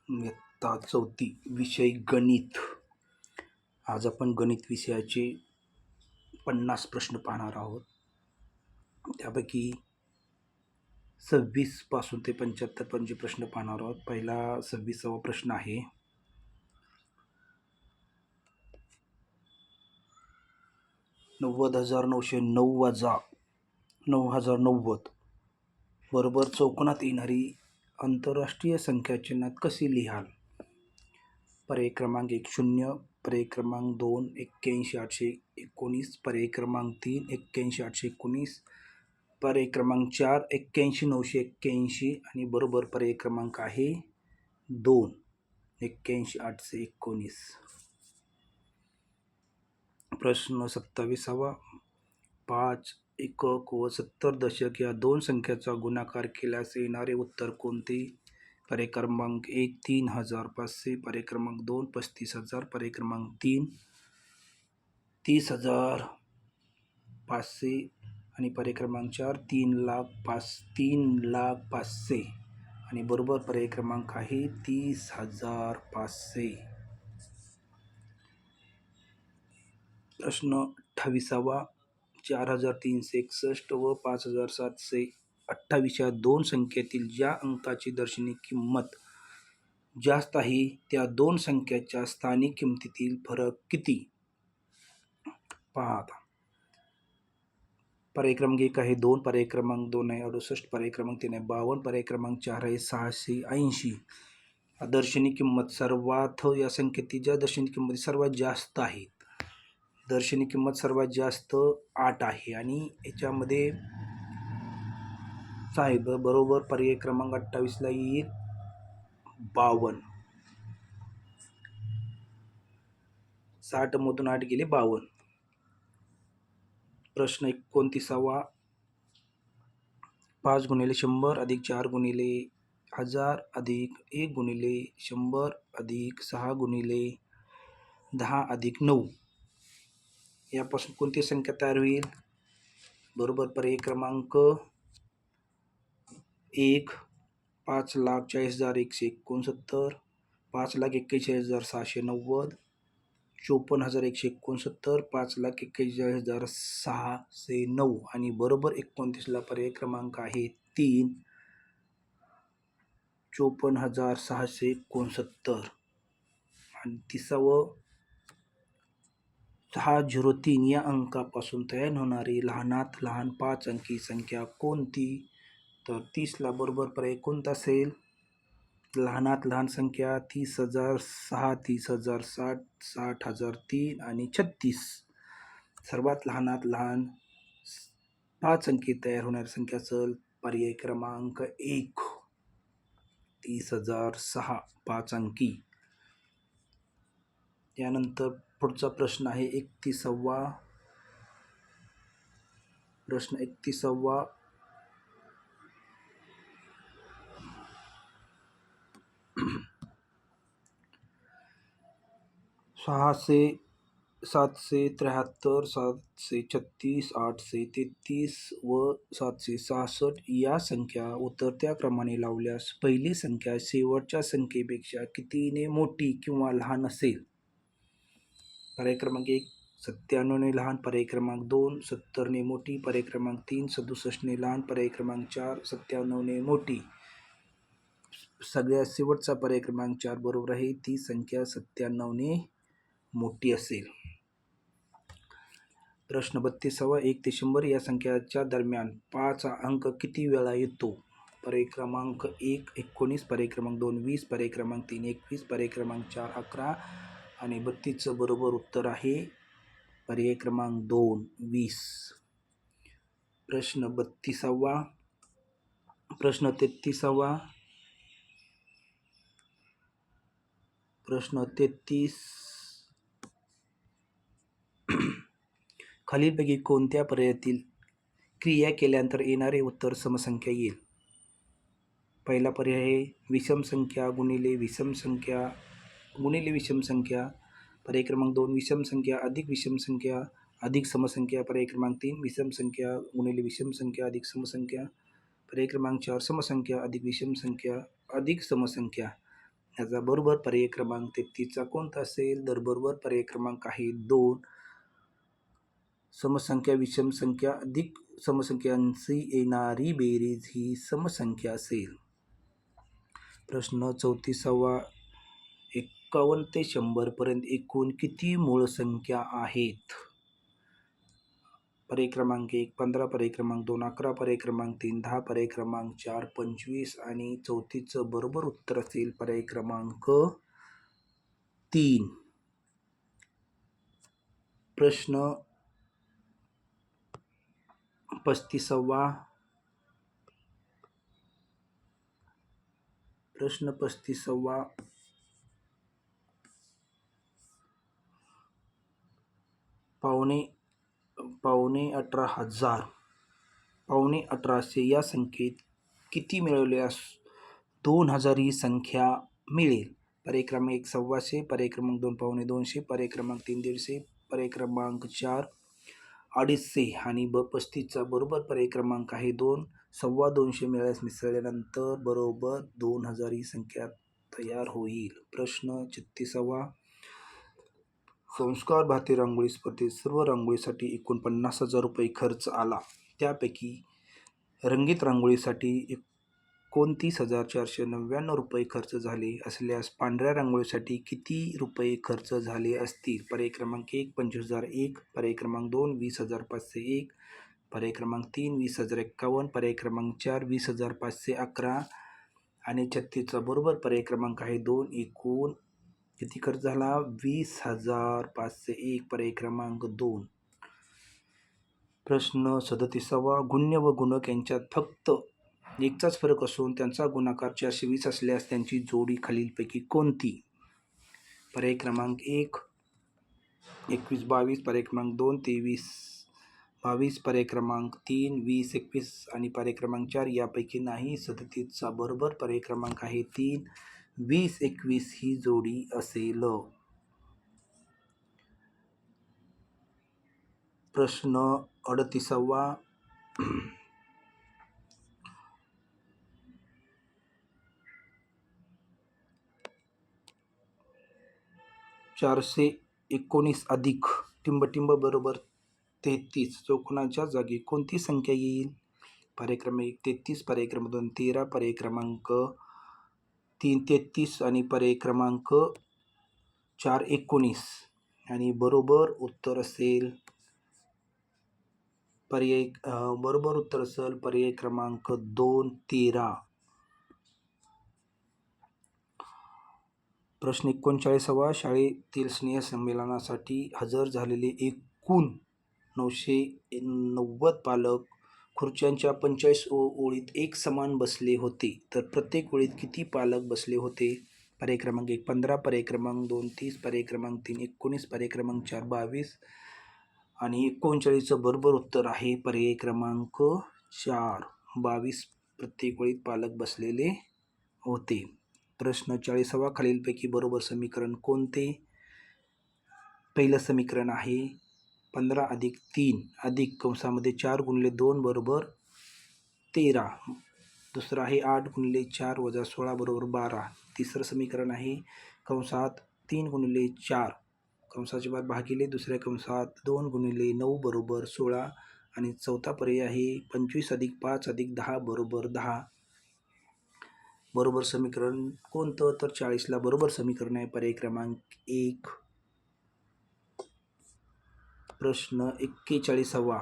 इयत्ता चौथी विषय गणित. आज आपण गणित विषयाचे 50 प्रश्न पाहणार आहोत. त्यापैकी 26 पासून ते 75 पर्यंतचे प्रश्न पाहणार आहोत. पहिला 26वा प्रश्न आहे. $90,909 वजा 9,090 बरोबर चौकोनात येणारी आंतरराष्ट्रीय संख्या चिन्हात कशी लिहाल? पर्याय क्रमांक 1 0, पर्याय क्रमांक 2 81,819, पर्याय क्रमांक 3 81,819, पर्याय क्रमांक 4 81,981 आणि बरोबर पर्याय क्रमांक आहे 2 81,819. प्रश्न 27वा. 5 एकक व 70 दशक या दोन संख्याचा गुणाकार केल्यास येणारे उत्तर कोणते? पर्याय क्रमांक 1 3,500, पर्याय क्रमांक 2 35,000, पर्याय क्रमांक 3 30,500 आणि पर्याय क्रमांक 4 3,05,000 आणि बरोबर पर्याय क्रमांक आहे 30,500. प्रश्न 28वा. 4,361 व 5,728 या दोन संख्येतील ज्या अंकाची दर्शनी किंमत जास्त आहे त्या दोन संख्याच्या स्थानिक किमतीतील फरक किती? पहा आता. पर्याय क्रमांक 1 आहे 2, पर्याय क्रमांक 2 आहे 68, पर्याय क्रमांक 3 आहे 52, पर्याय क्रमांक 4 आहे 680. दर्शनी किंमत सर्वात या संख्येतील ज्या दर्शनी किंमती सर्वात जास्त आहेत. दर्शनी किंमत सर्वात जास्त 8 आहे आणि याच्यामध्ये साहेब बरोबर पर्याय क्रमांक 28ला येईल 52. 60 मधून 8 गेले 52. प्रश्न 29वा. 5 गुणिले 100 अधिक 4 गुणिले 1000 अधिक 1 गुणिले 100 अधिक 6 गुणिले 10 अधिक 9 यापासून कोणती संख्या तयार होईल? बरोबर पर्याय क्रमांक 1 5,40,169, 5,41,690, 54,169, 5,41,609 आणि बरोबर 29ला पर्याय क्रमांक आहे 3 54,669 आणि 603 या अंकापासून तयार होणारी लहानात लहान 5 अंकी संख्या कोणती? तर 30ला बरोबर पर्याय कोणता असेल? लहानात लहान संख्या 30,006, 30,060, 60,003 आणि 36. सर्वात लहानात लहान 5 अंकी तयार होणारी संख्या असेल पर्याय क्रमांक 1 30,006 5 अंकी. त्यानंतर पुढचा प्रश्न आहे 31वा. प्रश्न 31वा. 600, 773, 736, 833 व 766 या संख्या उतरत्या क्रमाने लावल्यास पहिली संख्या शेवटच्या संख्येपेक्षा कितीने मोठी किंवा लहान असेल? पर्याय क्रमांक 1 97ने लहान, पर्याय क्रमांक 2 70ने मोठी, पर्याय क्रमांक 3 67ने लहान, पर्याय क्रमांक 4 97ने मोठी. सगळ्यात शेवटचा पर्याय क्रमांक 4 बरोबर आहे. ती संख्या 97ने मोठी असेल. प्रश्न 32वा. 1 ते 100 या संख्याच्या दरम्यान 5 हा अंक किती वेळा येतो? पर्याय क्रमांक 1 19, पर्याय क्रमांक 2 20, पर्याय क्रमांक 3 21, पर्याय क्रमांक 4 11 आणि 32चं बरोबर उत्तर आहे पर्याय क्रमांक 2 20. प्रश्न 32वा. प्रश्न 33वा. प्रश्न 33. खालीलपैकी कोणत्या पर्यायातील क्रिया केल्यानंतर येणारे उत्तर समसंख्या येईल? पहिला पर्याय आहे विषम संख्या गुणिले विषम संख्या गुणिले विषम संख्या, पर्याय क्रमांक 2 विषम संख्या अधिक विषम संख्या अधिक समसंख्या, पर्याय क्रमांक 3 विषम संख्या गुणिले विषम संख्या अधिक समसंख्या, पर्याय क्रमांक 4 समसंख्या अधिक विषम संख्या अधिक समसंख्या, याचा बरोबर पर्याय क्रमांक 33चा कोणता असेल? तर बरोबर पर्याय क्रमांक आहे 2. समसंख्या विषम संख्या अधिक समसंख्यांची येणारी बेरीज ही समसंख्या असेल. प्रश्न 34वा. 51 ते 100 पर्यंत एकूण किती मूळ संख्या आहेत? पर्याय क्रमांक 1 15, पर्याय क्रमांक 2 11, पर्याय क्रमांक 3 10, पर्याय क्रमांक 4 25 आणि 34चं बरोबर उत्तर असेल पर्याय क्रमांक 3. प्रश्न 35वा. प्रश्न 35वा. पावणे 1800 या संख्येत किती मिळवल्यास 2000 ही संख्या मिळेल? पर्याय क्रमांक 1 सव्वाशे, पर्याय क्रमांक 2 पावणे 200, पर्याय क्रमांक 3 150, पर्याय क्रमांक 4 250 आणि 35चा बरोबर पर्याय क्रमांक आहे 2. 250 मिळाल्यास मिसळल्यानंतर बरोबर 2000 ही संख्या तयार होईल. प्रश्न 36वा. संस्कार भारतीय रांगोळी स्पर्धेत सर्व रांगोळीसाठी एकूण 50,000 रुपये खर्च आला. त्यापैकी रंगीत रांगोळीसाठी 29,499 रुपये खर्च झाले असल्यास पांढऱ्या रांगोळीसाठी किती रुपये खर्च झाले असतील? पर्याय क्रमांक 1 25,001, पर्याय क्रमांक 2 20,501, पर्याय क्रमांक 3 20,051, पर्याय क्रमांक 4 20,511 आणि 36चा बरोबर पर्याय क्रमांक आहे 2. एकूण किती खर्च झाला? 20,501, पर्याय क्रमांक 2. प्रश्न 37वा. गुण्य व गुणक यांच्यात फक्त एकचाच फरक असून त्यांचा गुणाकार 420 असल्यास त्यांची जोडी खालीलपैकी कोणती? पर्याय क्रमांक 1 21-22, पर्याय क्रमांक 2 23-22, पर्याय क्रमांक 3 20-21 आणि पर्याय क्रमांक 4 यापैकी नाही. 37चा बरोबर पर्याय क्रमांक आहे 3 20-21 ही जोडी असेल. प्रश्न 38वा. 419 अधिक टिंबटिंब बरोबर 33 चौकोनाच्या जागी कोणती संख्या येईल? पर्याय क्रमांक 33, पर्याय क्रमांक 2 13, पर्याय क्रमांक 3 33 आणि पर्याय क्रमांक 4 19 आणि बरोबर उत्तर असेल पर्याय क्रमांक 2 13. प्रश्न 39वा. शाळेतील स्नेहसंमेलनासाठी हजर झालेले एकूण 990 पालक खुर्च्यांच्या 45 ओळीत एक समान बसले होते, तर प्रत्येक ओळीत किती पालक बसले होते? पर्याय क्रमांक 1 15, पर्याय क्रमांक 2 30, पर्याय क्रमांक 3 19, पर्याय क्रमांक 4 22 आणि 39चं बरोबर उत्तर आहे पर्याय क्रमांक 4 22 प्रत्येक ओळीत पालक बसलेले होते. प्रश्न 40वा. खालीलपैकी बरोबर समीकरण कोणते? पहिलं समीकरण आहे 15 अधिक 3 अधिक कंसामध्ये 4 गुणिले 2 बरोबर 13. दुसरं आहे 8 गुणिले 4 वजा 16 बरोबर 12. तिसरं समीकरण आहे कंसात 3 गुणिले 4 कंसाच्या बाद भागिले दुसऱ्या कंसात 2 गुणिले 9 बरोबर 16 आणि चौथा पर्याय आहे 25 अधिक 5 अधिक 10 बरोबर 10. बरोबर समीकरण कोणतं? तर 40ला बरोबर समीकरण आहे पर्याय क्रमांक 1. प्रश्न 41वा.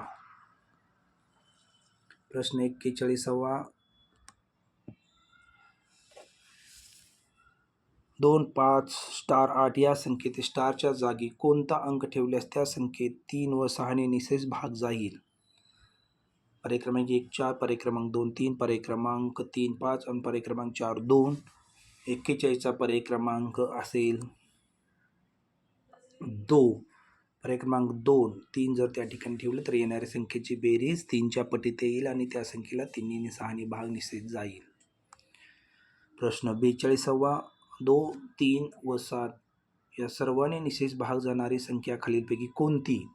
प्रश्न 41वा. 2 5 स्टार 8 या संख्येत स्टारच्या जागी कोणता अंक ठेवल्यास त्या संख्येत 3 व 6 ने निशेष भाग जाईल? पर्याय क्रमांक 1 4, पर्याय क्रमांक 2 3, पर्याय क्रमांक 3 5 आणि पर्याय क्रमांक 4 2. 41चा पर्याय क्रमांक असेल 2. पर्याय क्रमांक 2 3 जर त्या ठिकाणी ठेवलं तर येणाऱ्या संख्येची बेरीज 3च्या पटीत येईल आणि त्या संख्येला 3 ने 6 ने भाग निश्चित जाईल. प्रश्न 42वा. 2 3 व 7 या सर्वांनी निशेष भाग जाणारी संख्या खालीलपैकी कोणती?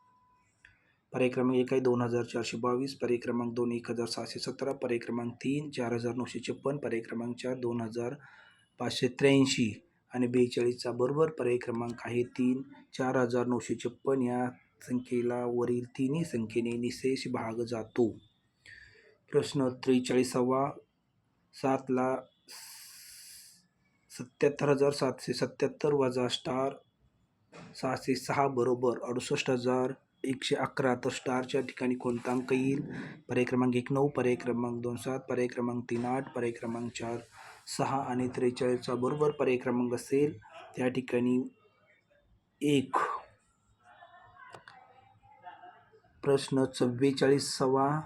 पर्याय क्रमांक 1 आहे 2422, पर्याय क्रमांक 2 1717, पर्याय क्रमांक 3 4956, पर्याय क्रमांक 4 2583 आणि 42चा बरोबर पर्याय क्रमांक आहे 3. 4956 या संख्येला वरील तिन्ही संख्येने निशेष भाग जातो. प्रश्न 43वा. 7ला 77,777 वजा स्टार 606 बरोबर 68,111. तर स्टारच्या ठिकाणी कोणता अंक येईल? पर्याय क्रमांक 1 9, पर्याय क्रमांक 2 7, पर्याय क्रमांक 3 8, पर्याय क्रमांक 4 6 आणि 43चा बरोबर पर्याय क्रमांक असेल त्या ठिकाणी 1. प्रश्न 44वा.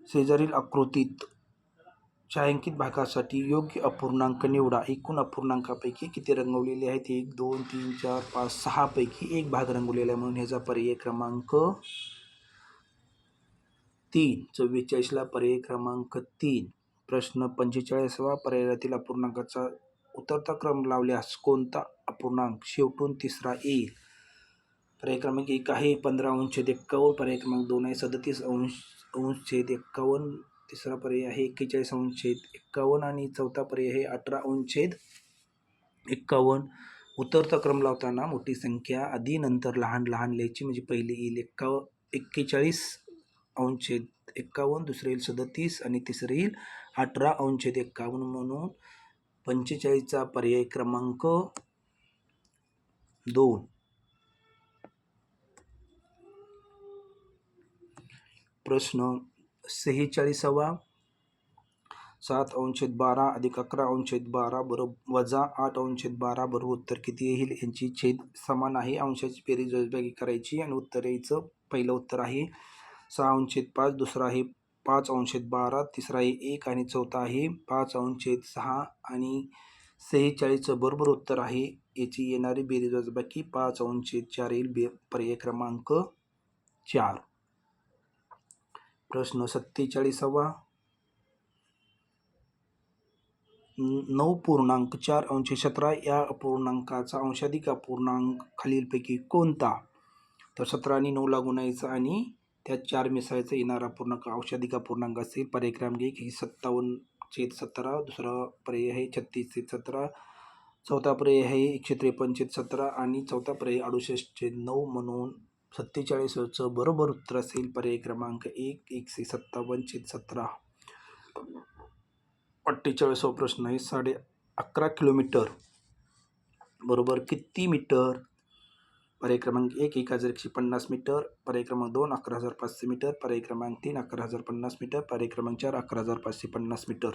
शेजारील आकृतीत छायांकित भागासाठी योग्य अपूर्णांक निवडा. एकूण अपूर्णांकापैकी किती रंगवलेले आहेत? 1 2 3 4 5 6 पैकी एक भाग रंगवलेला आहे म्हणून ह्याचा पर्याय क्रमांक 3. 44ला पर्याय क्रमांक 3. प्रश्न 45वा. पर्यायातील अपूर्णांकाचा उतरता क्रम लावल्यास कोणता अपूर्णांक शेवटून तिसरा येईल? पर्याय क्रमांक 1 आहे 15,51. पर्याय क्रमांक 2 आहे 37,51. तिसरा पर्याय आहे 41,51 आणि चौथा पर्याय आहे 18,51. उतरता क्रम लावताना मोठी संख्या आधी नंतर लहान लहान लिहायची. म्हणजे पहिली येईल 41,51, दुसरे येईल 37 आणि तिसरे येईल 18,51. म्हणून 45चा पर्याय क्रमांक 2. प्रश्न 46वा. 7/12 अधिक 11/12 बरोबर वजा 8/12 बरोबर उत्तर किती येईल? यांची छेद समान आहे. अंशाची बेरीज वजाबाकी करायची आणि उत्तर यायचं. पहिलं उत्तर आहे 6/5, दुसरा आहे 5/12, तिसरा आहे 1 आणि चौथा आहे 5/6 आणि 46चं बरोबर उत्तर आहे. याची येणारी बेरीज वजाबाकी 5/4 येईल. पर्याय क्रमांक 4. प्रश्न 47वा. 9.417 या अपूर्णांकाचा अंशाधिक अपूर्णांक खालीलपैकी कोणता? तर 17 आणि 9ला गुणायचं आणि त्यात 4 मिसळायचं. येणारा अपूर्णांक अंशाधिक अपूर्णांक असेल. पर्याय क्रमांक 1 ही 57/17, दुसरा पर्याय आहे 36/17, चौथा पर्याय आहे 153/17 आणि चौथा पर्याय 68/9. म्हणून 47चं बरोबर उत्तर असेल पर्याय क्रमांक 1 157/17. 48वा प्रश्न आहे 11.5 किलोमीटर बरोबर किती मीटर? पर्याय क्रमांक 1 1150 मीटर, पर्याय क्रमांक 2 11,500 मीटर, पर्याय क्रमांक 3 11,050 मीटर, पर्याय क्रमांक 4 11,550 मीटर.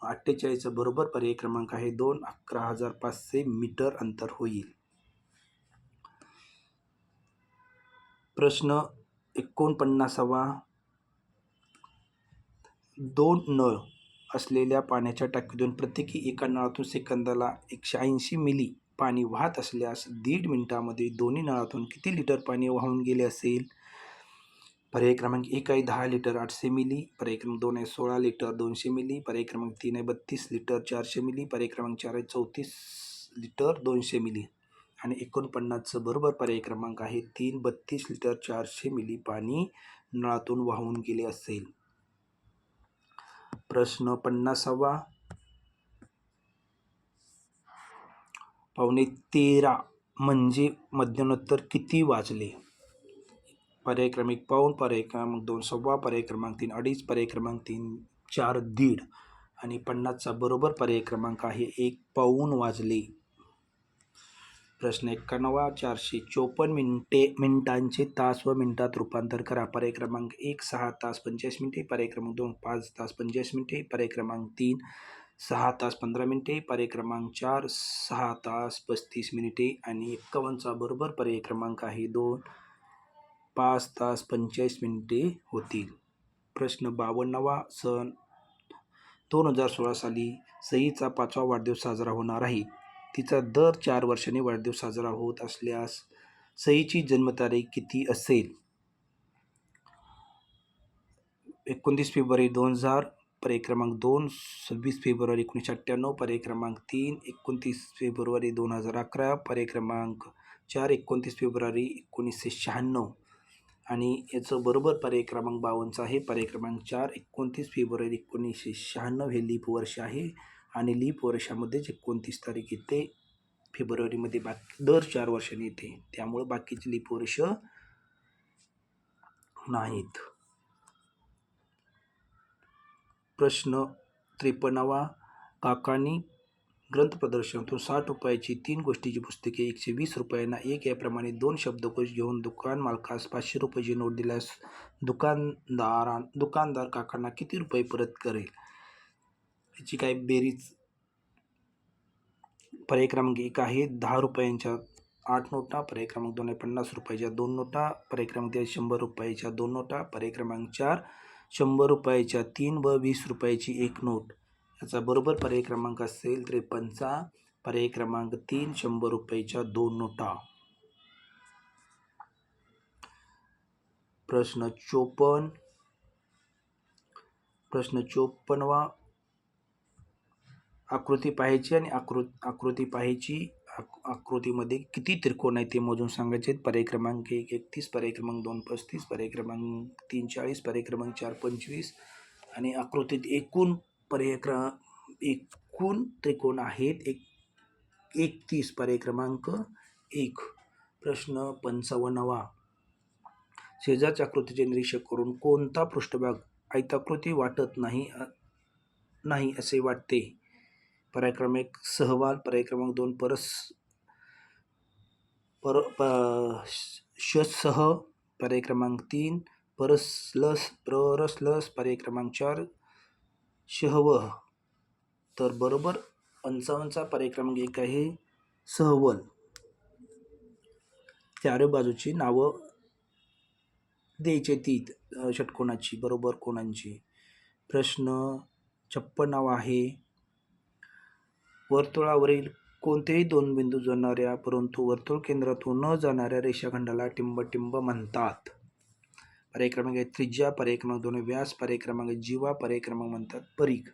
48चं बरोबर पर्याय क्रमांक आहे 2. 11,500 मीटर अंतर होईल. प्रश्न 49वा. 2 नळ असलेल्या पाण्याच्या टाकीतून प्रत्येकी एका नळातून सेकंदाला 180 मिली पाणी वाहत असल्यास 1.5 मिनिटामध्ये दोन्ही नळातून किती लिटर पाणी वाहून गेले असेल? पर्याय क्रमांक 1 आहे 10 लिटर 800 मिली, पर्याय क्रमांक 2 आहे 16 लिटर 200 मिली, पर्याय क्रमांक 3 आहे 32 लिटर 400 मिली, पर्याय क्रमांक 4 आहे 34 लिटर 200 मिली आणि 49चं बरोबर पर्याय क्रमांक आहे 3. 32 लिटर 400 मिली पाणी नळातून वाहून गेले असेल. प्रश्न 50वा. 12:15 म्हणजे मध्यानंतर किती वाजले? पर्याय क्रमांक 1 पाऊण, पर्याय क्रमांक 2 सव्वा, पर्याय क्रमांक 3 अडीच, पर्याय क्रमांक 4 दीड आणि 50चा बरोबर पर्याय क्रमांक आहे 1 पाऊण वाजले. प्रश्न 51वा. 454 मिनिटांचे तास व मिनिटात रूपांतर करा. पर्याय क्रमांक 1 6 तास 45 मिनिटे, पर्याय क्रमांक 2 5 तास 45 मिनिटे, पर्याय क्रमांक 3 6 तास 15 मिनिटे, पर्याय क्रमांक 4 6 तास 35 मिनिटे आणि 51चा बरोबर पर्याय क्रमांक आहे 2. 5 तास 45 मिनिटे होतील. प्रश्न 52वा. सन 2016 साली सईचा 5वा वाढदिवस साजरा होणार आहे. तिचा दर 4 वर्षांनी वाढदिवस साजरा होत असल्यास सईची जन्मतारीख किती असेल? 29 फेब्रुवारी 2000, पर्याय क्रमांक 2 26 फेब्रुवारी 1998, पर्याय क्रमांक 3 29 फेब्रुवारी 2011, पर्याय क्रमांक 4 29 फेब्रुवारी 1996 आणि याचं बरोबर पर्याय क्रमांक 52 आहे. पर्याय क्रमांक 4 29 फेब्रुवारी 1996 हे लीप वर्ष आहे आणि लीप वर्षामध्ये 29 तारीख येते फेब्रुवारीमध्ये, बाकी दर 4 वर्षांनी येते, त्यामुळे बाकीचे लीप वर्ष नाहीत. प्रश्न 53वा, काकांनी ग्रंथ प्रदर्शनातून 60 रुपयाची 3 गोष्टीची पुस्तके 120 रुपयांना एक याप्रमाणे 2 शब्दकोश घेऊन दुकान मालकास 500 रुपयाची नोट दिल्यास दुकानदार काकांना किती रुपये परत करेल? याची काय बेरीज. पर्याय क्रमांक 1 आहे 10 रुपयांच्या 8 नोटा, पर्याय क्रमांक 2 आहे 50 रुपयाच्या 2 नोटा, पर्याय क्रमांक 3 100 रुपयाच्या 2 नोटा, पर्याय क्रमांक 4 100 रुपयाच्या 3 व 20 रुपयाची 1 नोट. याचा बरोबर पर्याय क्रमांक असेल 53चा, पर्याय क्रमांक 3 100 रुपयाच्या 2 नोटा. प्रश्न 54वा, आकृती पाहायची आणि आकृती पाहायची. आकृतीमध्ये किती त्रिकोण आहेत ते मोजून सांगायचे. पर्याय क्रमांक 1 31, पर्याय क्रमांक 2 35, पर्याय क्रमांक 3 40, पर्याय क्रमांक 4 25 आणि आकृतीत एकूण त्रिकोण आहेत 31, पर्याय क्रमांक 1. प्रश्न 55वा, शेजारच्या आकृतीचे निरीक्षण करून कोणता पृष्ठभाग आयताकृती वाटत नाही असे वाटते? पर्याय क्रमांक 1 सहवाल, पर्याय क्रमांक 2 परसह, पर्याय क्रमांक 3 प्ररसलस, पर्याय क्रमांक 4 शहवह. तर बरोबर 55चा पर्याय क्रमांक 1 आहे सहवल. चारही बाजूची नावं द्यायची ती षटकोनाची बरोबर कोणांची. प्रश्न 56वा आहे, वर्तुळावरील कोणतेही 2 बिंदू जोडणाऱ्या परंतु वर्तुळ केंद्रातून न जाणाऱ्या रेषाखंडाला टिंब म्हणतात. पर्याय क्रमांक 1 त्रिज्या, पर्याय क्रमांक 2 व्यास, पर्याय क्रमांक जीवा, पर्याय क्रमांक म्हणतात परीघ.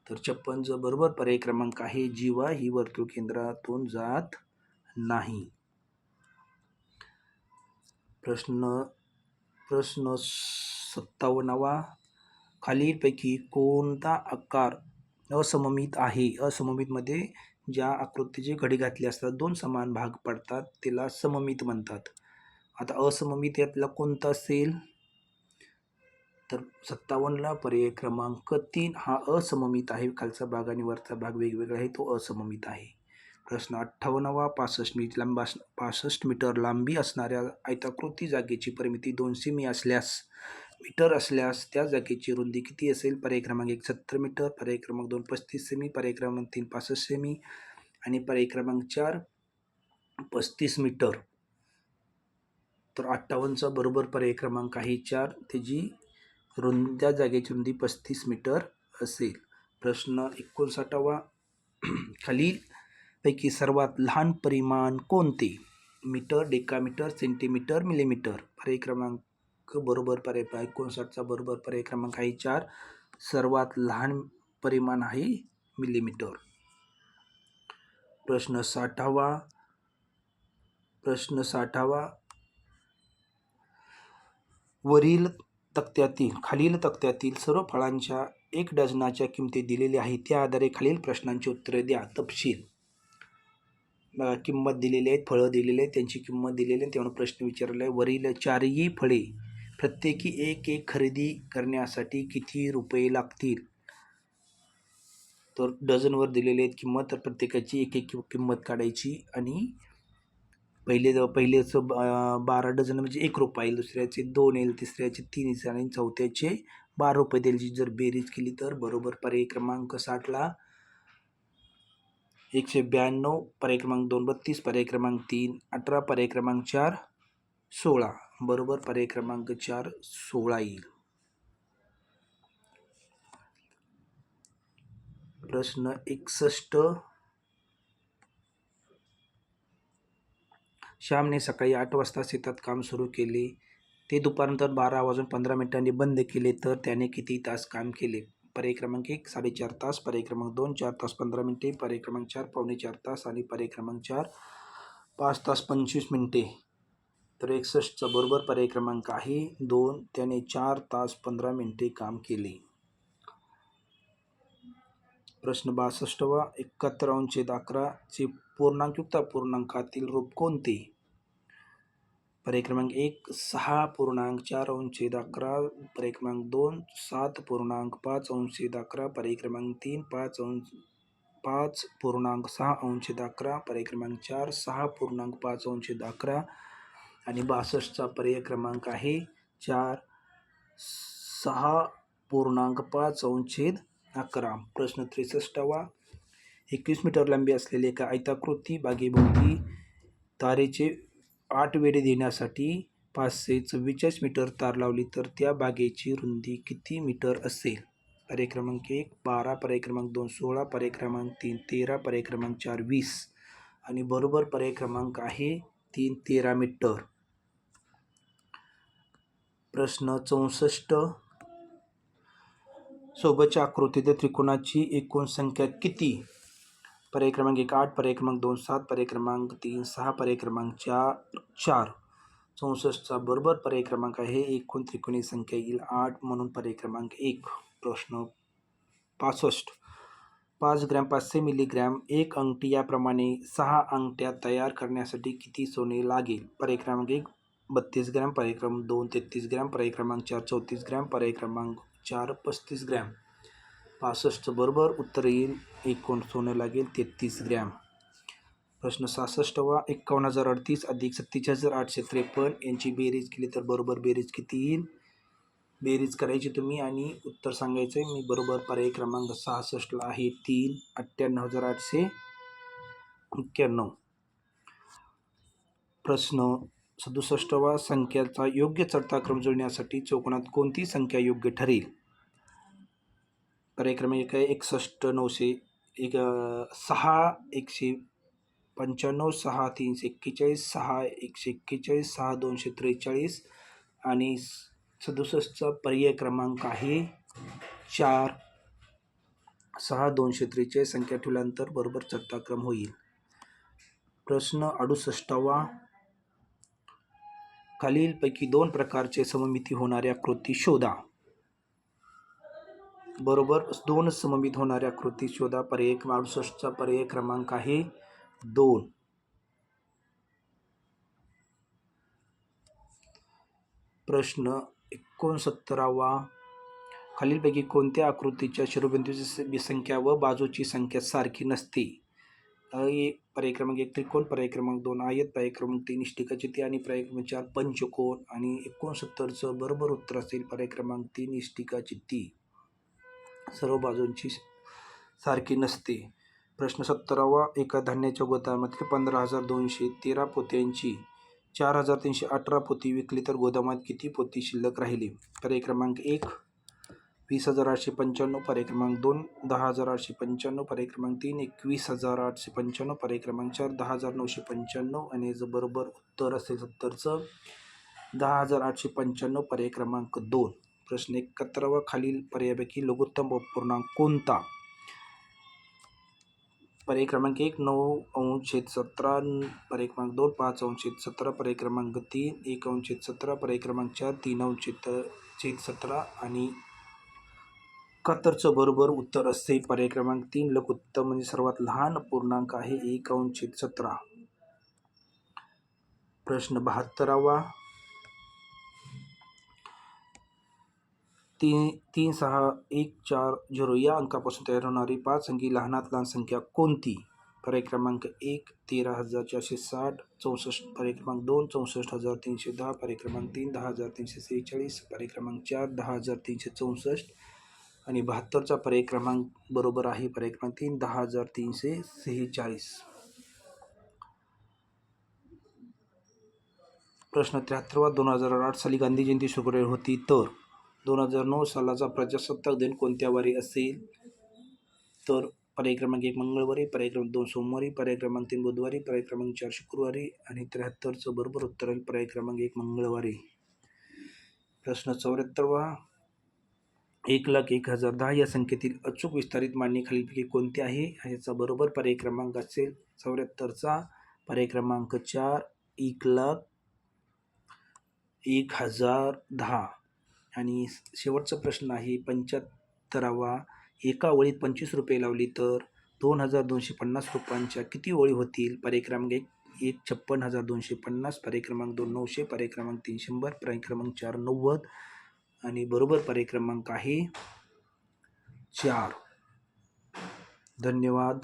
तर 56चा बरोबर पर्याय क्रमांक आहे जीवा, ही वर्तुळ केंद्रातून जात नाही. प्रश्न 57वा, खालीलपैकी कोणता आकार असममित आहे? असममितमध्ये ज्या आकृतीचे घडी घातले असतात 2 समान भाग पडतात त्याला सममित म्हणतात. आता असममित यातला कोणता असेल? तर 57ला पर्याय क्रमांक 3 हा असममित आहे. खालचा भाग आणि वरचा भाग वेगवेगळा आहे, तो असममित आहे. प्रश्न 58वा, 65 मीटर लांबी असणाऱ्या आयताकृती जागेची परिमिती 200 मीटर असल्यास त्या जागेची रुंदी किती असेल? पर्याय क्रमांक 1 70 मीटर, पर्याय क्रमांक 2 35 सेमी, पर्याय क्रमांक 3 65 सेमी आणि पर्याय क्रमांक 4 35 मीटर. तर 58चा बरोबर पर्याय क्रमांक आहे 4, त्या जागेची रुंदी 35 मीटर असेल. प्रश्न 59वा, खालील पैकी सर्वात लहान परिमाण कोणते? Metre, decametre, centimetre, millimetre. पर्याय क्रमांक बरोबर पर्याय 59चा बरोबर पर्याय क्रमांक आहे 4, सर्वात लहान परिमाण आहे मिलीमीटर. प्रश्न 60वा, खालील तक्त्यातील सर्व फळांच्या 1 डझनाच्या किमती दिलेल्या आहेत. त्या आधारे खालील प्रश्नांची उत्तरे द्या. तपशील किंमत दिलेली आहेत, फळं दिलेली आहेत, त्यांची किंमत दिलेली आहे, त्यामुळे प्रश्न विचारला आहे. वरील 4ही फळे प्रत्येकी एक खरेदी करण्यासाठी किती रुपये लागतील? तर डझनवर दिलेले आहेत किंमत, तर प्रत्येकाची एक किंमत काढायची आणि पहिलेचं 12 डझन म्हणजे 1 रुपया येईल, दुसऱ्याचे 2 येईल, तिसऱ्याचे 3 येईल आणि चौथ्याचे 12 रुपये द्यायची. जर बेरीज केली तर बरोबर पर्याय क्रमांक 60ला 192, पर्याय क्रमांक 2 32, पर्याय क्रमांक 3 18, पर्याय क्रमांक 4 16. बरोबर पर्याय क्रमांक 4 16 येईल. प्रश्न 61, श्यामने सकाळी 8 वाजता शेतात काम सुरू केले, ते दुपारनंतर 12:15 बंद केले, तर त्याने किती तास काम केले? पर्याय क्रमांक 1 4.5 तास, पर्याय क्रमांक 2 4 तास 15 मिनिटे, पर्याय क्रमांक 4 पावणे 4 तास आणि पर्याय क्रमांक 4 5 तास 25 मिनिटे. तर 61चा बरोबर पर्याय क्रमांक आहे 2. त्याने 4 तास 15 मिनिटे काम केले. प्रश्न 62वा 71/11 चे पूर्णांकयुक्त अपूर्णांकातील रूप कोणते? पर्याय क्रमांक 1 6.4/11, पर्याय क्रमांक 2 7.5/11, पर्याय क्रमांक 3 5.6/11, पर्याय क्रमांक 4 6.5/11 आणि 62चा पर्याय क्रमांक आहे 4 6.5/11. प्रश्न 63वा 21 मीटर लांबी असलेल्या एका आयताकृती बागेभोवती तारेचे 8 वेढे देण्यासाठी 544 मीटर तार लावली तर त्या बागेची रुंदी किती मीटर असेल? पर्याय क्रमांक 1 12, पर्याय क्रमांक 2 16, पर्याय क्रमांक 3 13, पर्याय क्रमांक 4 20 आणि बरोबर पर्याय क्रमांक आहे 3 13 मीटर. प्रश्न 64 सोबतच्या आकृतीतील त्रिकोणाची एकूण संख्या किती? पर्याय क्रमांक 1 8, पर्याय क्रमांक 2 7, पर्याय क्रमांक 3 6, पर्याय क्रमांक 4 4. 64चा बरोबर पर्याय क्रमांक आहे एकूण त्रिकोणी संख्या येईल 8 म्हणून पर्याय क्रमांक 1. प्रश्न 65 5 ग्रॅम 500 मिलीग्रॅम 1 अंगठी याप्रमाणे 6 अंगठ्या तयार करण्यासाठी किती सोने लागेल? पर्याय क्रमांक 1 32 ग्रॅम, पर्याय क्रमांक 2 33 ग्रॅम, पर्याय क्रमांक 4 34 ग्रॅम, पर्याय क्रमांक 4 35 ग्रॅम. 65चं बरोबर उत्तर येईल एकूण सोनं लागेल 33 ग्रॅम. प्रश्न 66वा 51,038 अधिक 47,853 यांची बेरीज केली तर बरोबर बेरीज किती येईल? बेरीज करायची तुम्ही आणि उत्तर सांगायचं आहे. मी बरोबर पर्याय क्रमांक 66ला आहे 3 98,891. प्रश्न 67वा संख्याचा योग्य चढता क्रम जुळण्यासाठी चौकोनात कोणती संख्या योग्य ठरेल? पर्याय क्रमांक 1 61 900 6 195 6 341 6 141 6 243 आणि 67चा पर्याय क्रमांक आहे 4 6 243 संख्या ठेवल्यानंतर बरोबर चढता क्रम होईल. प्रश्न 68वा खालीलपैकी 2 प्रकारचे सममिती होणाऱ्या आकृती शोधा. बरोबर 2 सममित होणाऱ्या आकृती शोधा. पर्याय 68चा पर्याय क्रमांक आहे 2. प्रश्न 69वा खालीलपैकी कोणत्या आकृतीच्या शिरोबिंदूची संख्या व बाजूची संख्या सारखी नसते? पर्याय क्रमांक 1 त्रिकोण, पर्याय क्रमांक 2 आयत, पर्याय क्रमांक 3 इष्टिकाचित्ती आणि पर्याय क्रमांक 4 पंचकोन आणि 69चं बरोबर उत्तर असेल पर्याय क्रमांक 3 इष्टिकाचित्ती. सर्व बाजूंची सारखी नसते. प्रश्न 70वा एका धान्याच्या गोदामातील 15,213 पोत्यांची 4,318 पोती विकली तर गोदामात किती पोती शिल्लक राहिली? पर्याय क्रमांक 1 20,895, पर्याय क्रमांक 2 10,895, पर्याय क्रमांक 3 21,895, पर्याय क्रमांक 4 10,995 आणि याचं बरोबर उत्तर असेल 70चं 10,895, पर्याय क्रमांक 2. प्रश्न 71वा खालील पर्यायापैकी लघुत्तम अपूर्णांक कोणता? पर्याय क्रमांक 1 9/17, पर्याय क्रमांक 2 5/17, पर्याय क्रमांक 3 1/17, पर्याय क्रमांक 4 3/17 आणि 71चं बरोबर उत्तर असेल पर्याय क्रमांक 3 लघुत्तम म्हणजे सर्वात लहान पूर्णांक आहे 1/17. प्रश्न 72वा 36140 या अंकापासून तयार होणारी 5 अंकी लहानात लहान संख्या कोणती? पर्याय क्रमांक 1 13,460, 64, पर्याय क्रमांक 2 64,310, पर्याय क्रमांक 3 10,346, पर्याय क्रमांक 4 10,364 आणि 72चा पर्याय क्रमांक बरोबर आहे पर्याय क्रमांक 3 10,346. प्रश्न 73वा 2008 साली गांधी जयंती शुक्रवारी होती तर 2009 सालाचा प्रजासत्ताक दिन कोणत्या वारी असेल? तर पर्याय क्रमांक 1 मंगळवारी, पर्याय क्रमांक 2 सोमवारी, पर्याय क्रमांक 3 बुधवारी, पर्याय क्रमांक 4 शुक्रवारी आणि 73चं बरोबर उत्तर आहे पर्याय क्रमांक 1 मंगळवारी. प्रश्न 74वा 1,01,010 या संख्येतील अचूक विस्तारित मांडणी खालीलपैकी कोणती आहे? याचा बरोबर पर्याय क्रमांक असेल 74चा पर्याय क्रमांक 4 1,00,000 1010. आणि शेवटचा प्रश्न आहे 75वा. एका ओळीत 25 रुपये लावली तर 2250 रुपयांच्या किती ओळी होतील? पर्याय क्रमांक 1 56,250, पर्याय क्रमांक 2 900, पर्याय क्रमांक 3 100, पर्याय क्रमांक 4 90 आणि बरोबर पर्याय क्रमांक आहे 4. धन्यवाद.